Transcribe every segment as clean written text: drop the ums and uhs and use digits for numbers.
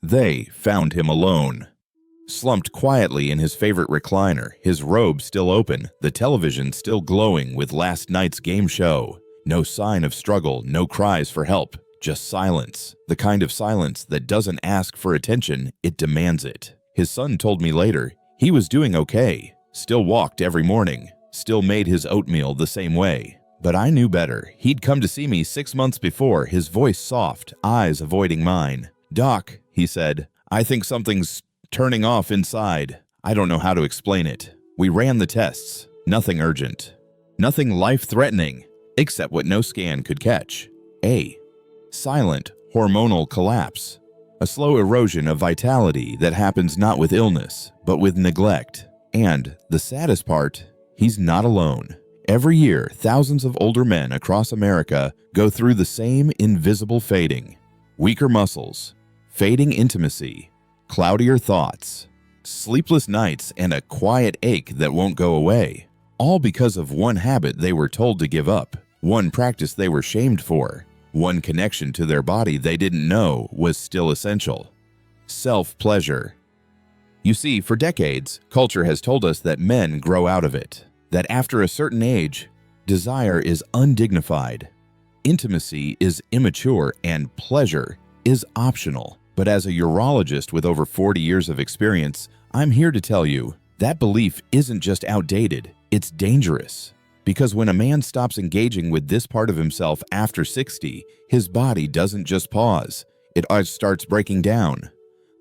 They found him alone. Slumped quietly in his favorite recliner, his robe still open, the television still glowing with last night's game show. No sign of struggle, no cries for help, just silence. The kind of silence that doesn't ask for attention, it demands it. His son told me later he was doing okay, still walked every morning, still made his oatmeal the same way. But I knew better. He'd come to see me 6 months before, his voice soft, eyes avoiding mine. "Doc," he said, "I think something's turning off inside. I don't know how to explain it." We ran the tests. Nothing urgent. Nothing life-threatening, except what no scan could catch. Silent hormonal collapse. A slow erosion of vitality that happens not with illness, but with neglect. And the saddest part, he's not alone. Every year, thousands of older men across America go through the same invisible fading. Weaker muscles, fading intimacy, cloudier thoughts, sleepless nights, and a quiet ache that won't go away. All because of one habit they were told to give up, one practice they were shamed for, one connection to their body they didn't know was still essential. Self-pleasure. You see, for decades, culture has told us that men grow out of it, that after a certain age, desire is undignified, intimacy is immature, and pleasure is optional. But as a urologist with over 40 years of experience, I'm here to tell you that belief isn't just outdated, it's dangerous. Because when a man stops engaging with this part of himself after 60, his body doesn't just pause, it starts breaking down.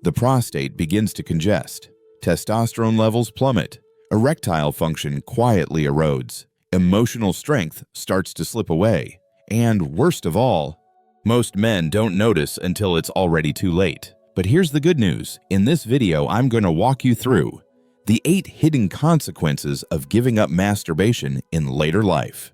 The prostate begins to congest, testosterone levels plummet, erectile function quietly erodes, emotional strength starts to slip away, and worst of all, most men don't notice until it's already too late. But here's the good news. In this video, I'm going to walk you through the 8 hidden consequences of giving up masturbation in later life.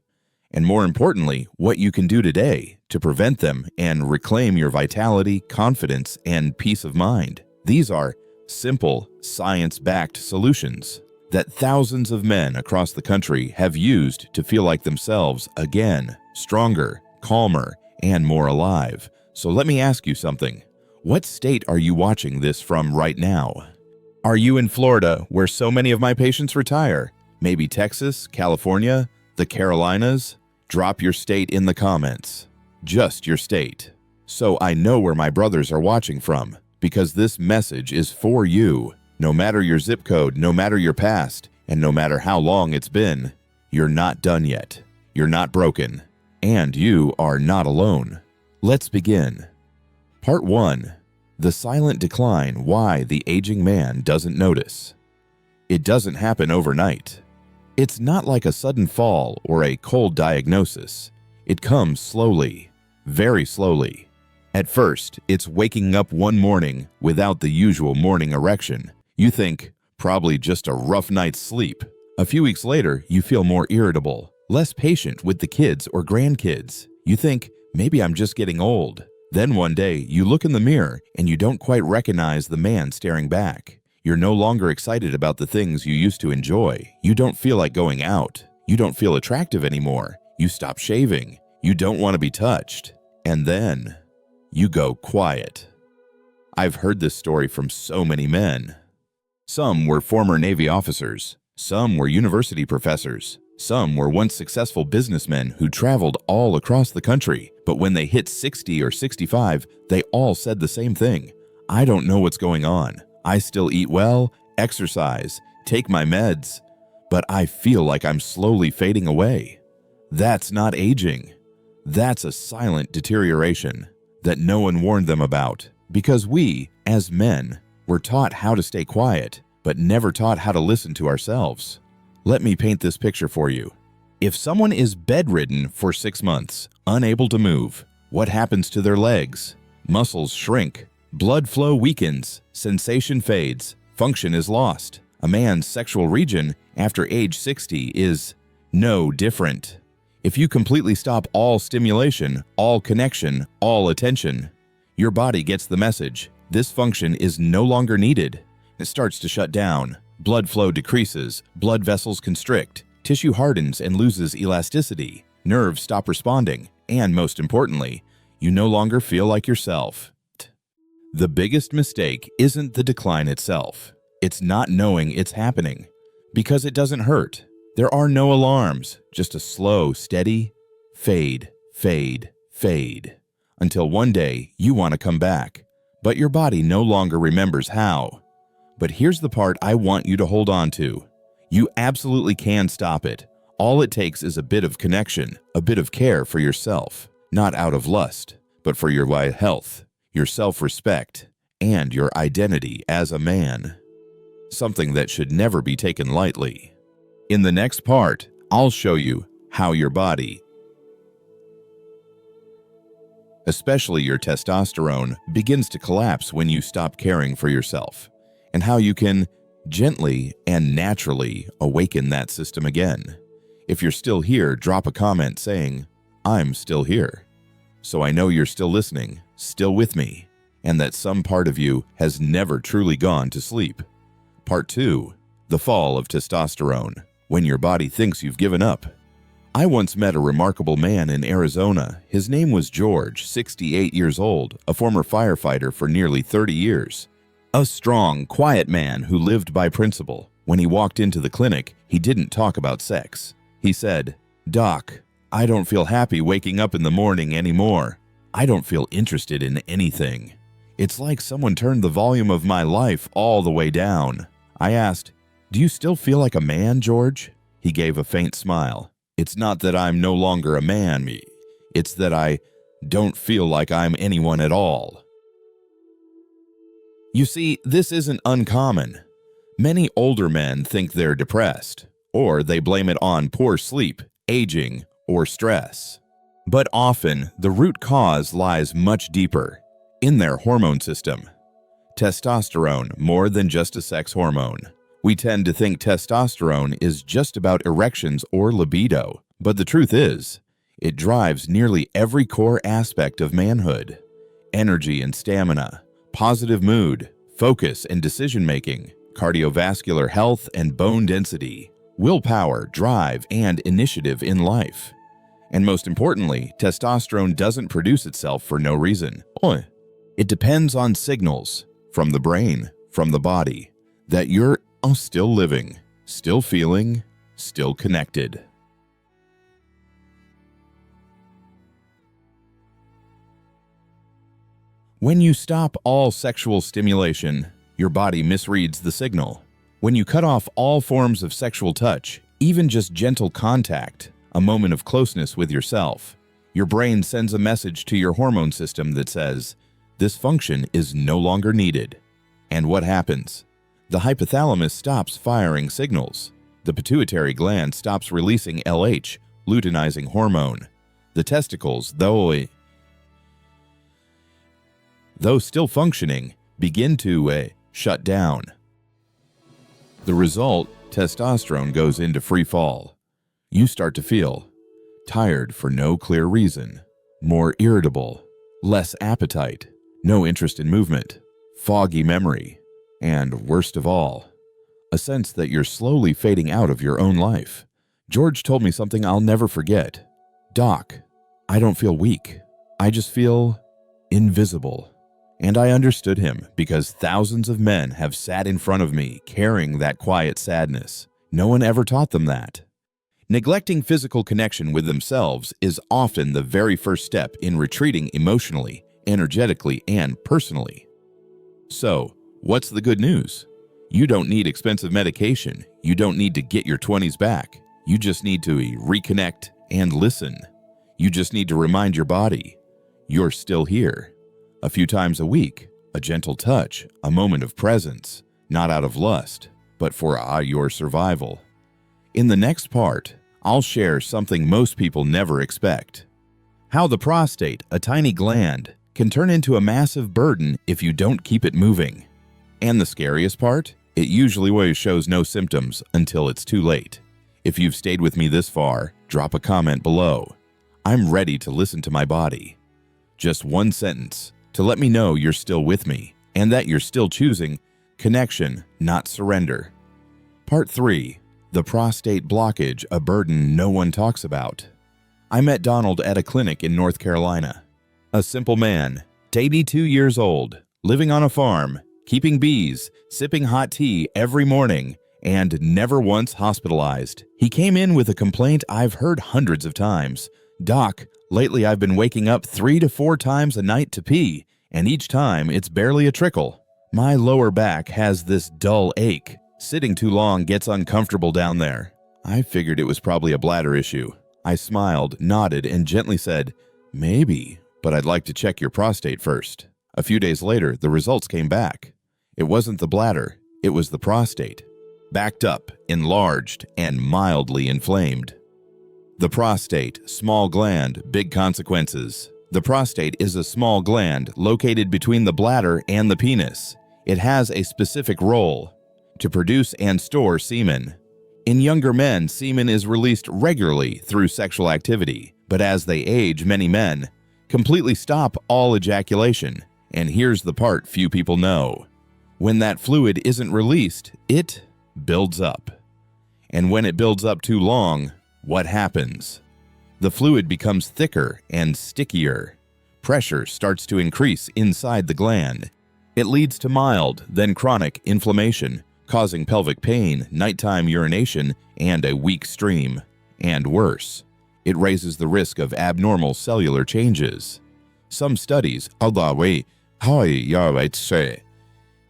And more importantly, what you can do today to prevent them and reclaim your vitality, confidence, and peace of mind. These are simple, science-backed solutions that thousands of men across the country have used to feel like themselves again, stronger, calmer, and more alive. So let me ask you something. What state are you watching this from right now? Are you in Florida, where so many of my patients retire? Maybe Texas, California, the Carolinas? Drop your state in the comments. Just your state. So I know where my brothers are watching from, because this message is for you. No matter your zip code, no matter your past, and no matter how long it's been, you're not done yet. You're not broken. And you are not alone. Let's begin. Part 1. The silent decline, why the aging man doesn't notice. It doesn't happen overnight. It's not like a sudden fall or a cold diagnosis. It comes slowly, very slowly. At first, it's waking up one morning without the usual morning erection. You think, probably just a rough night's sleep. A few weeks later, you feel more irritable, less patient with the kids or grandkids. You think, maybe I'm just getting old. Then one day, you look in the mirror and you don't quite recognize the man staring back. You're no longer excited about the things you used to enjoy. You don't feel like going out. You don't feel attractive anymore. You stop shaving. You don't want to be touched. And then, you go quiet. I've heard this story from so many men. Some were former Navy officers. Some were university professors. Some were once successful businessmen who traveled all across the country, but when they hit 60 or 65, they all said the same thing. I don't know what's going on. I still eat well, exercise, take my meds, but I feel like I'm slowly fading away. That's not aging. That's a silent deterioration that no one warned them about, because we, as men, were taught how to stay quiet, but never taught how to listen to ourselves. Let me paint this picture for you. If someone is bedridden for 6 months, unable to move, what happens to their legs? Muscles shrink, blood flow weakens, sensation fades, function is lost. A man's sexual region after age 60 is no different. If you completely stop all stimulation, all connection, all attention, your body gets the message. This function is no longer needed. It starts to shut down. Blood flow decreases, blood vessels constrict, tissue hardens and loses elasticity, nerves stop responding, and most importantly, you no longer feel like yourself. The biggest mistake isn't the decline itself. It's not knowing it's happening, because it doesn't hurt. There are no alarms, just a slow, steady fade, fade, fade, until one day you want to come back, but your body no longer remembers how. But here's the part I want you to hold on to. You absolutely can stop it. All it takes is a bit of connection, a bit of care for yourself, not out of lust, but for your health, your self-respect, and your identity as a man. Something that should never be taken lightly. In the next part, I'll show you how your body, especially your testosterone, begins to collapse when you stop caring for yourself, and how you can gently and naturally awaken that system again. If you're still here, drop a comment saying, "I'm still here," so I know you're still listening, still with me, and that some part of you has never truly gone to sleep. Part 2. The fall of testosterone, when your body thinks you've given up. I once met a remarkable man in Arizona. His name was George, 68 years old, a former firefighter for nearly 30 years. A strong, quiet man who lived by principle. When he walked into the clinic, he didn't talk about sex. He said, "Doc, I don't feel happy waking up in the morning anymore. I don't feel interested in anything. It's like someone turned the volume of my life all the way down." I asked, "Do you still feel like a man, George?" He gave a faint smile. "It's not that I'm no longer a man, it's that I don't feel like I'm anyone at all." You see, this isn't uncommon. Many older men think they're depressed, or they blame it on poor sleep, aging, or stress. But often, the root cause lies much deeper, in their hormone system. Testosterone, more than just a sex hormone. We tend to think testosterone is just about erections or libido, but the truth is, it drives nearly every core aspect of manhood. Energy and stamina, positive mood, focus and decision-making, cardiovascular health and bone density, willpower, drive, and initiative in life. And most importantly, testosterone doesn't produce itself for no reason. It depends on signals from the brain, from the body, that you're still living, still feeling, still connected. When you stop all sexual stimulation, your body misreads the signal. When you cut off all forms of sexual touch, even just gentle contact, a moment of closeness with yourself, your brain sends a message to your hormone system that says, this function is no longer needed. And what happens? The hypothalamus stops firing signals. The pituitary gland stops releasing LH, luteinizing hormone. The testicles, though still functioning, begin to shut down. The result, testosterone goes into free fall. You start to feel tired for no clear reason, more irritable, less appetite, no interest in movement, foggy memory, and worst of all, a sense that you're slowly fading out of your own life. George told me something I'll never forget. "Doc, I don't feel weak. I just feel invisible." And I understood him because thousands of men have sat in front of me carrying that quiet sadness. No one ever taught them that. Neglecting physical connection with themselves is often the very first step in retreating emotionally, energetically, and personally. So, what's the good news? You don't need expensive medication. You don't need to get your 20s back. You just need to reconnect and listen. You just need to remind your body, you're still here. A few times a week, a gentle touch, a moment of presence, not out of lust, but for your survival. In the next part, I'll share something most people never expect. How the prostate, a tiny gland, can turn into a massive burden if you don't keep it moving. And the scariest part? It usually shows no symptoms until it's too late. If you've stayed with me this far, drop a comment below. I'm ready to listen to my body. Just one sentence to let me know you're still with me and that you're still choosing connection, not surrender. Part 3. The prostate blockage, a burden no one talks about. I met Donald at a clinic in North Carolina. A simple man, 82 years old, living on a farm, keeping bees, sipping hot tea every morning, and never once hospitalized. He came in with a complaint I've heard hundreds of times. "Doc, lately I've been waking up 3 to 4 times a night to pee, and each time it's barely a trickle. My lower back has this dull ache. Sitting too long gets uncomfortable down there." I figured it was probably a bladder issue. I smiled, nodded, and gently said, "Maybe, but I'd like to check your prostate first." A few days later, the results came back. It wasn't the bladder, it was the prostate. Backed up, enlarged, and mildly inflamed. The prostate, small gland, big consequences. The prostate is a small gland located between the bladder and the penis. It has a specific role: to produce and store semen. In younger men, semen is released regularly through sexual activity, but as they age, many men completely stop all ejaculation. And here's the part few people know. When that fluid isn't released, it builds up. And when it builds up too long, what happens? The fluid becomes thicker and stickier. Pressure starts to increase inside the gland. It leads to mild, then chronic inflammation, causing pelvic pain, nighttime urination, and a weak stream. And worse, it raises the risk of abnormal cellular changes. Some studies,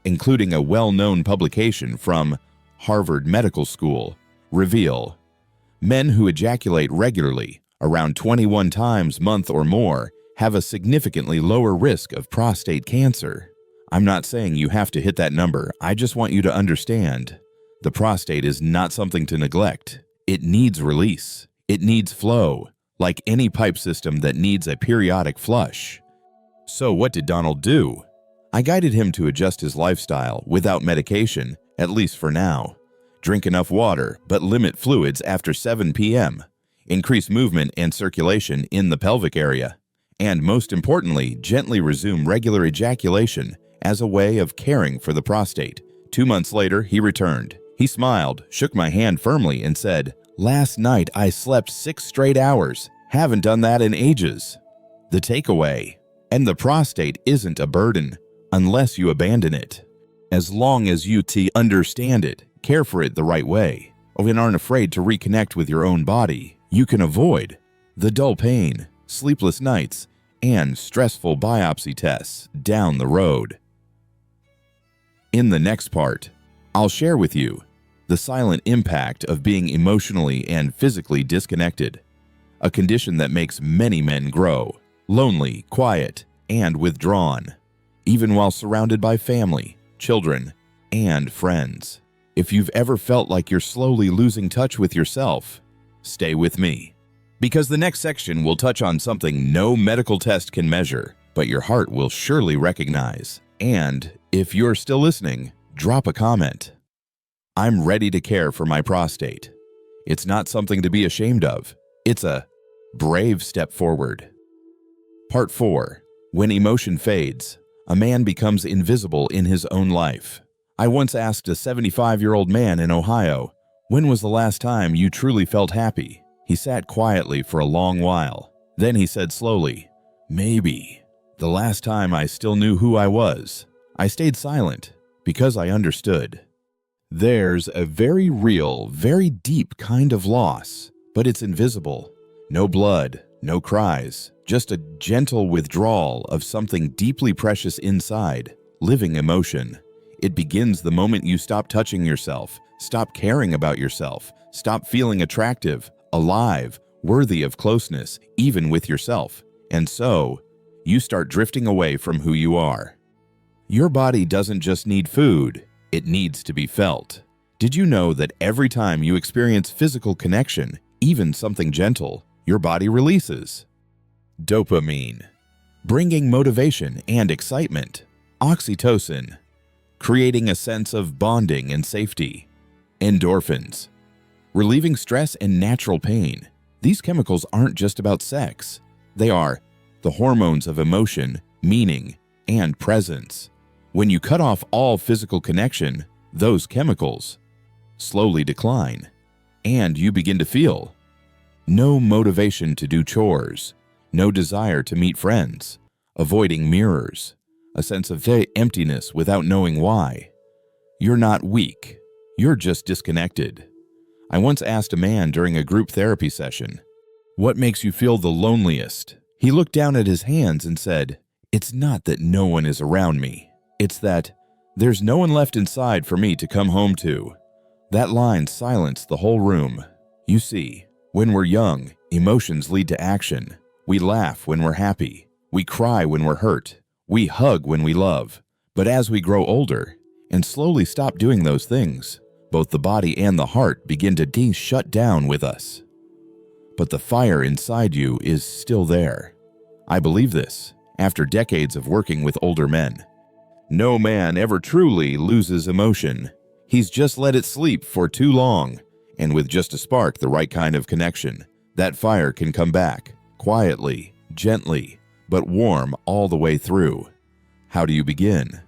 including a well-known publication from Harvard Medical School, reveal men who ejaculate regularly, around 21 times a month or more, have a significantly lower risk of prostate cancer. I'm not saying you have to hit that number, I just want you to understand. The prostate is not something to neglect. It needs release. It needs flow, like any pipe system that needs a periodic flush. So what did Donald do? I guided him to adjust his lifestyle without medication, at least for now. Drink enough water, but limit fluids after 7 p.m. Increase movement and circulation in the pelvic area. And most importantly, gently resume regular ejaculation as a way of caring for the prostate. 2 months later, he returned. He smiled, shook my hand firmly, and said, "Last night I slept 6 straight hours. Haven't done that in ages." The takeaway: and the prostate isn't a burden unless you abandon it. As long as you understand it, care for it the right way, and aren't afraid to reconnect with your own body, you can avoid the dull pain, sleepless nights, and stressful biopsy tests down the road. In the next part, I'll share with you the silent impact of being emotionally and physically disconnected, a condition that makes many men grow lonely, quiet, and withdrawn, even while surrounded by family, children, and friends. If you've ever felt like you're slowly losing touch with yourself, stay with me, because the next section will touch on something no medical test can measure, but your heart will surely recognize. And if you're still listening, drop a comment. I'm ready to care for my prostate. It's not something to be ashamed of. It's a brave step forward. Part 4. When emotion fades, a man becomes invisible in his own life. I once asked a 75-year-old man in Ohio, "When was the last time you truly felt happy?" He sat quietly for a long while. Then he said slowly, "Maybe the last time I still knew who I was." I stayed silent because I understood. There's a very real, very deep kind of loss, but it's invisible. No blood, no cries, just a gentle withdrawal of something deeply precious inside, living emotion. It begins the moment you stop touching yourself, stop caring about yourself, stop feeling attractive, alive, worthy of closeness, even with yourself. And so, you start drifting away from who you are. Your body doesn't just need food, it needs to be felt. Did you know that every time you experience physical connection, even something gentle, your body releases dopamine, bringing motivation and excitement, oxytocin, creating a sense of bonding and safety, endorphins, relieving stress and natural pain. These chemicals aren't just about sex. They are the hormones of emotion, meaning, and presence. When you cut off all physical connection, those chemicals slowly decline, and you begin to feel no motivation to do chores, no desire to meet friends, avoiding mirrors, a sense of emptiness without knowing why. You're not weak. You're just disconnected. I once asked a man during a group therapy session, "What makes you feel the loneliest?" He looked down at his hands and said, "It's not that no one is around me. It's that there's no one left inside for me to come home to." That line silenced the whole room. You see, when we're young, emotions lead to action. We laugh when we're happy. We cry when we're hurt. We hug when we love. But as we grow older and slowly stop doing those things, both the body and the heart begin to shut down with us. But the fire inside you is still there. I believe this after decades of working with older men. No man ever truly loses emotion. He's just let it sleep for too long, and with just a spark, the right kind of connection, that fire can come back, quietly, gently, but warm all the way through. How do you begin?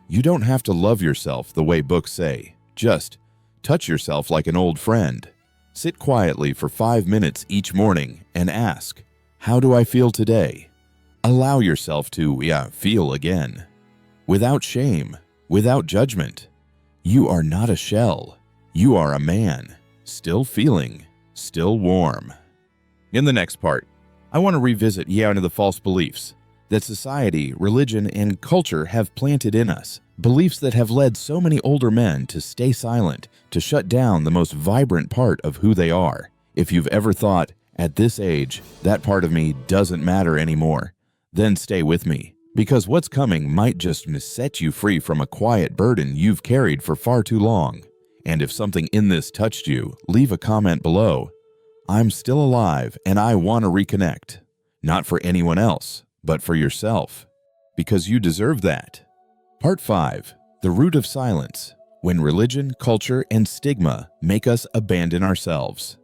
You don't have to love yourself the way books say. Just touch yourself like an old friend. Sit quietly for 5 minutes each morning and ask, "How do I feel today?" Allow yourself to feel again. Without shame, without judgment. You are not a shell. You are a man, still feeling, still warm. In the next part, I want to revisit the false beliefs that society, religion, and culture have planted in us. Beliefs that have led so many older men to stay silent, to shut down the most vibrant part of who they are. If you've ever thought, at this age, that part of me doesn't matter anymore, then stay with me, because what's coming might just set you free from a quiet burden you've carried for far too long. And if something in this touched you, leave a comment below. I'm still alive and I want to reconnect. Not for anyone else, but for yourself. Because you deserve that. Part 5. The Root of Silence. When religion, culture, and stigma make us abandon ourselves.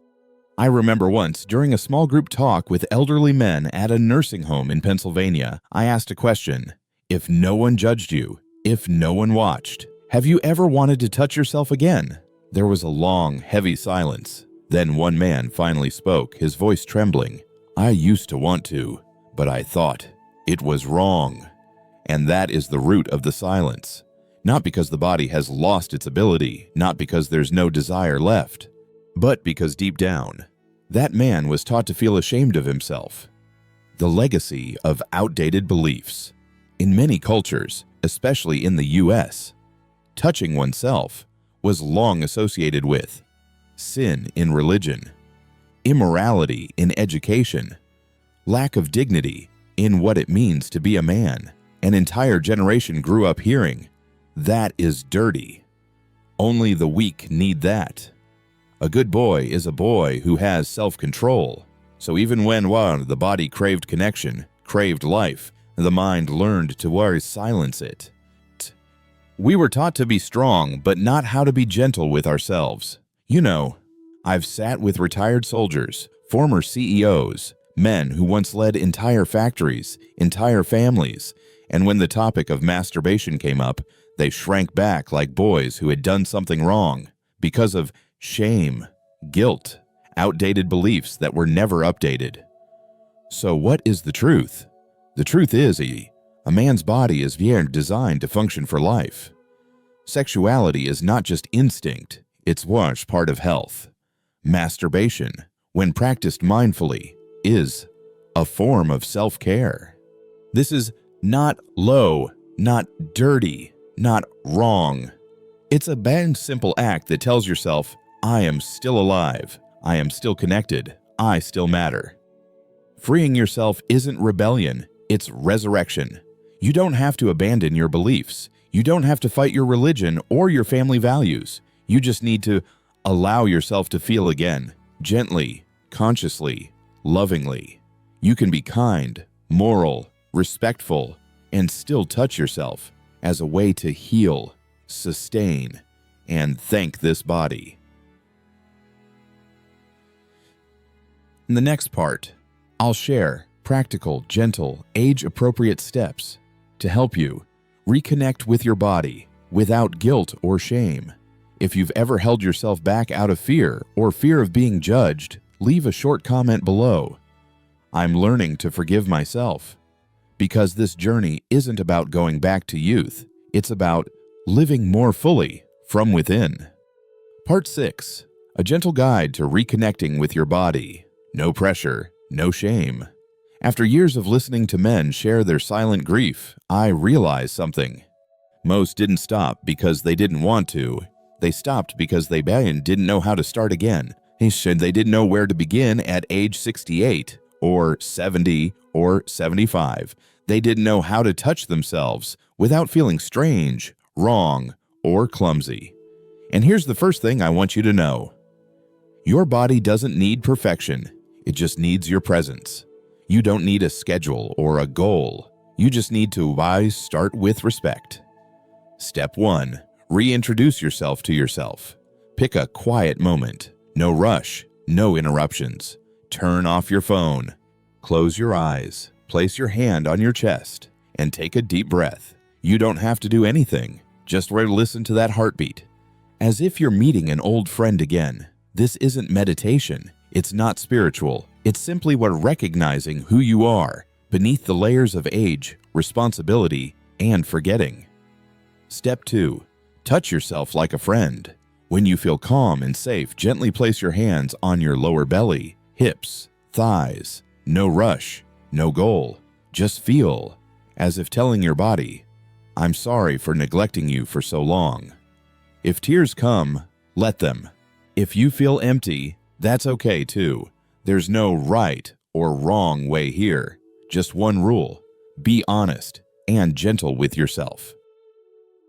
I remember once, during a small group talk with elderly men at a nursing home in Pennsylvania, I asked a question. If no one judged you, if no one watched, have you ever wanted to touch yourself again? There was a long, heavy silence. Then one man finally spoke, his voice trembling. I used to want to, but I thought it was wrong. And that is the root of the silence. Not because the body has lost its ability, not because there's no desire left, but because deep down, that man was taught to feel ashamed of himself. The legacy of outdated beliefs. In many cultures, especially in the US, touching oneself was long associated with sin in religion, immorality in education, lack of dignity in what it means to be a man. An entire generation grew up hearing, "That is dirty. Only the weak need that." A good boy is a boy who has self-control. So even when the body craved connection, craved life, the mind learned to silence it. We were taught to be strong, but not how to be gentle with ourselves. You know, I've sat with retired soldiers, former CEOs, men who once led entire factories, entire families, and when the topic of masturbation came up, they shrank back like boys who had done something wrong because of shame, guilt, outdated beliefs that were never updated. So what is the truth? The truth is a man's body is designed to function for life. Sexuality is not just instinct, it's part of health. Masturbation, when practiced mindfully, is a form of self-care. This is not low, not dirty, not wrong. It's a simple act that tells yourself, I am still alive, I am still connected, I still matter. Freeing yourself isn't rebellion, it's resurrection. You don't have to abandon your beliefs. You don't have to fight your religion or your family values. You just need to allow yourself to feel again, gently, consciously, lovingly. You can be kind, moral, respectful, and still touch yourself as a way to heal, sustain, and thank this body. In the next part, I'll share practical, gentle, age-appropriate steps to help you reconnect with your body without guilt or shame. If you've ever held yourself back out of fear or fear of being judged, leave a short comment below. I'm learning to forgive myself. because this journey isn't about going back to youth. It's about living more fully from within. Part 6. A gentle guide to reconnecting with your body. No pressure, no shame. After years of listening to men share their silent grief, I realized something. Most didn't stop because they didn't want to. They stopped because they didn't know how to start again. They didn't know where to begin at age 68 or 70 or 75. They didn't know how to touch themselves without feeling strange, wrong, or clumsy. And here's the first thing I want you to know. Your body doesn't need perfection. It just needs your presence. You don't need a schedule or a goal. You just need to start with respect. Step 1. Reintroduce yourself to yourself. Pick a quiet moment. No rush, no interruptions. Turn off your phone. Close your eyes. Place your hand on your chest and take a deep breath. You don't have to do anything. Just listen to that heartbeat. As if you're meeting an old friend again. This isn't meditation. It's not spiritual. It's simply recognizing who you are beneath the layers of age, responsibility, and forgetting. Step 2. Touch yourself like a friend. When you feel calm and safe, gently place your hands on your lower belly, hips, thighs. No rush, no goal. Just feel, as if telling your body, I'm sorry for neglecting you for so long. If tears come, let them. If you feel empty, that's okay too. There's no right or wrong way here. Just one rule. Be honest and gentle with yourself.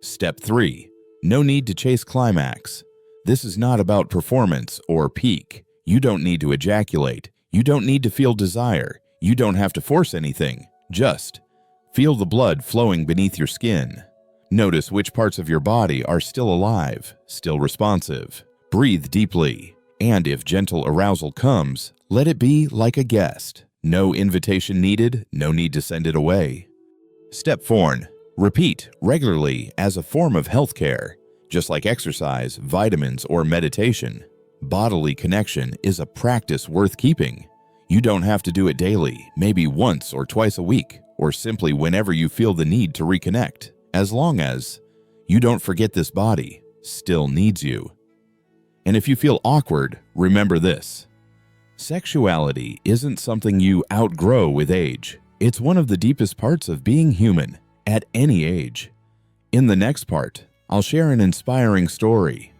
Step 3. No need to chase climax. This is not about performance or peak. You don't need to ejaculate. You don't need to feel desire. You don't have to force anything. Just feel the blood flowing beneath your skin. Notice which parts of your body are still alive, still responsive. Breathe deeply. And if gentle arousal comes, let it be like a guest. No invitation needed, no need to send it away. Step 4. Repeat regularly as a form of healthcare. Just like exercise, vitamins, or meditation, bodily connection is a practice worth keeping. You don't have to do it daily, maybe once or twice a week, or simply whenever you feel the need to reconnect, as long as you don't forget this body still needs you. And if you feel awkward, remember this. Sexuality isn't something you outgrow with age. It's one of the deepest parts of being human, at any age. In the next part, I'll share an inspiring story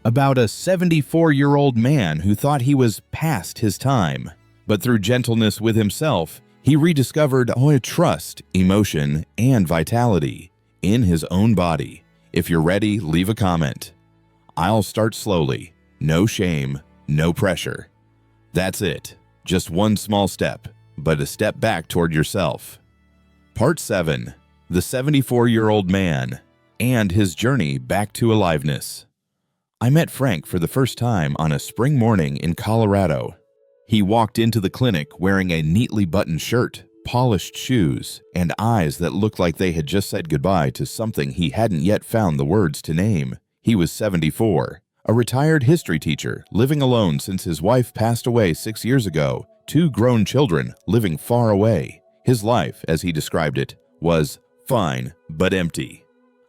about a 74-year-old man who thought he was past his time, but through gentleness with himself, he rediscovered trust, emotion, and vitality in his own body. If you're ready, leave a comment. I'll start slowly. No shame, no pressure. That's it. Just one small step, but a step back toward yourself. Part 7. The 74-year-old man and his journey back to aliveness. I met Frank for the first time on a spring morning in Colorado. He walked into the clinic wearing a neatly buttoned shirt, polished shoes, and eyes that looked like they had just said goodbye to something he hadn't yet found the words to name. He was 74, a retired history teacher, living alone since his wife passed away 6 years ago, 2 grown children living far away. His life, as he described it, was fine but empty.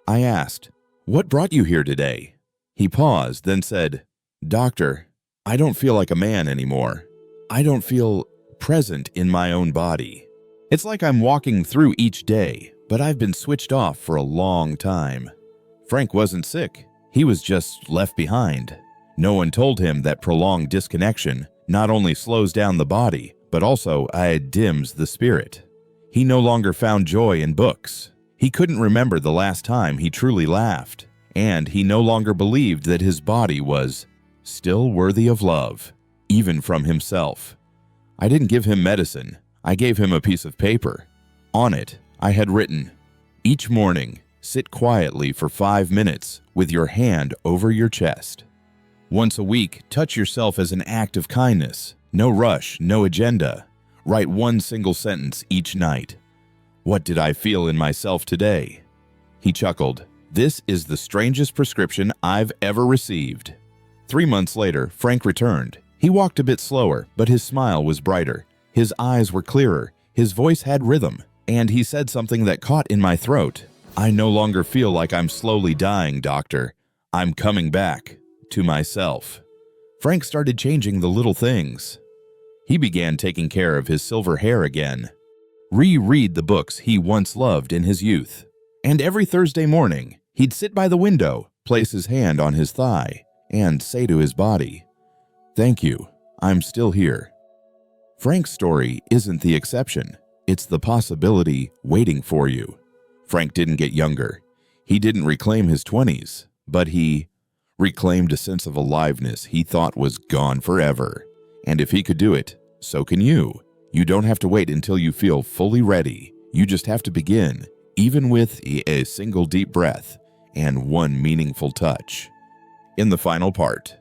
I asked, "What brought you here today?" He paused, then said, "Doctor, I don't feel like a man anymore. I don't feel present in my own body. It's like I'm walking through each day, but I've been switched off for a long time." Frank wasn't sick. He was just left behind. No one told him that prolonged disconnection not only slows down the body, but also dims the spirit. He no longer found joy in books. He couldn't remember the last time he truly laughed, and he no longer believed that his body was still worthy of love, even from himself. I didn't give him medicine. I gave him a piece of paper. On it, I had written, "Each morning, sit quietly for 5 minutes with your hand over your chest. Once a week, touch yourself as an act of kindness. No rush, no agenda. Write one single sentence each night. What did I feel in myself today?" He chuckled. "This is the strangest prescription I've ever received." 3 months later, Frank returned. He walked a bit slower, but his smile was brighter. His eyes were clearer. His voice had rhythm. And he said something that caught in my throat. I no longer feel like I'm slowly dying, doctor. I'm coming back to myself. Frank started changing the little things. He began taking care of his silver hair again. Reread the books he once loved in his youth. And every Thursday morning, he'd sit by the window, place his hand on his thigh, and say to his body, "Thank you, I'm still here." Frank's story isn't the exception. It's the possibility waiting for you. Frank didn't get younger. He didn't reclaim his 20s, but he reclaimed a sense of aliveness he thought was gone forever. And if he could do it, so can you. You don't have to wait until you feel fully ready. You just have to begin, even with a single deep breath and one meaningful touch. In the final part,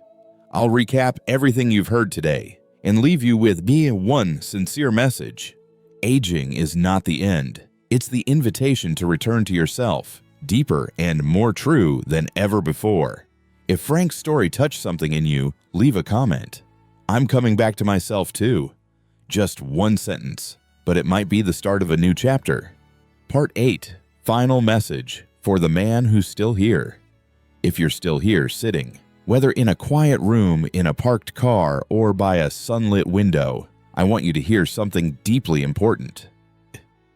I'll recap everything you've heard today and leave you with one sincere message. Aging is not the end. It's the invitation to return to yourself, deeper and more true than ever before. If Frank's story touched something in you, leave a comment. I'm coming back to myself too. Just one sentence, but it might be the start of a new chapter. Part 8, final message for the man who's still here. If you're still here sitting, whether in a quiet room, in a parked car, or by a sunlit window, I want you to hear something deeply important.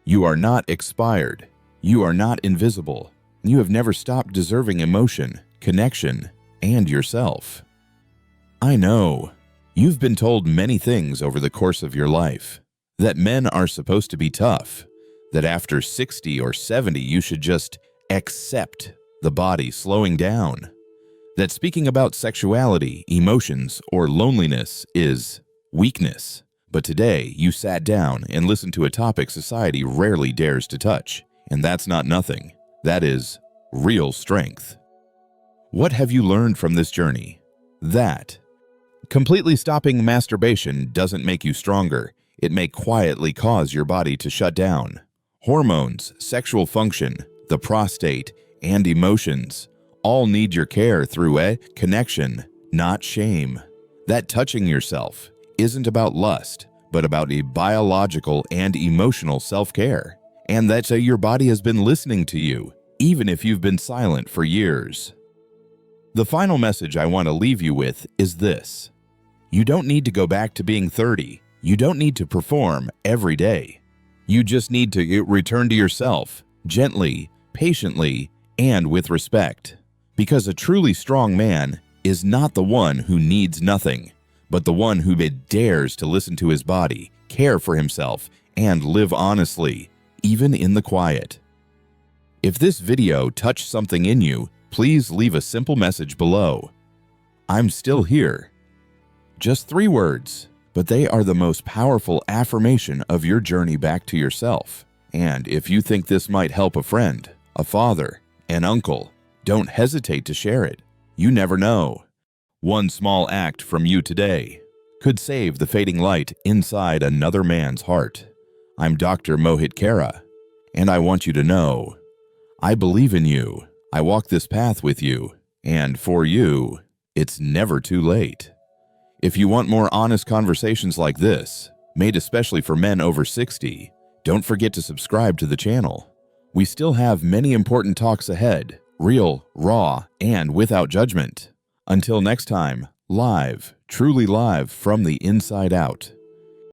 You are not expired. You are not invisible. You have never stopped deserving emotion, connection, and yourself. I know. You've been told many things over the course of your life. That men are supposed to be tough. That after 60 or 70 you should just accept the body slowing down. That speaking about sexuality, emotions, or loneliness is weakness. But today you sat down and listened to a topic society rarely dares to touch. And that's not nothing. That is real strength. What have you learned from this journey? That completely stopping masturbation doesn't make you stronger. It may quietly cause your body to shut down. Hormones, sexual function, the prostate, and emotions all need your care through a connection, not shame. That touching yourself isn't about lust, but about a biological and emotional self-care. And that your body has been listening to you, even if you've been silent for years. The final message I want to leave you with is this. You don't need to go back to being 30. You don't need to perform every day. You just need to return to yourself, gently, patiently, and with respect. Because a truly strong man is not the one who needs nothing, but the one who dares to listen to his body, care for himself, and live honestly, even in the quiet. If this video touched something in you, please leave a simple message below. I'm still here. Just 3 words, but they are the most powerful affirmation of your journey back to yourself. And if you think this might help a friend, a father, an uncle, don't hesitate to share it. You never know. One small act from you today could save the fading light inside another man's heart. I'm Dr. Mohit Kara, and I want you to know, I believe in you. I walk this path with you, and for you, it's never too late. If you want more honest conversations like this, made especially for men over 60, don't forget to subscribe to the channel. We still have many important talks ahead, real, raw, and without judgment. Until next time, live, truly live from the inside out.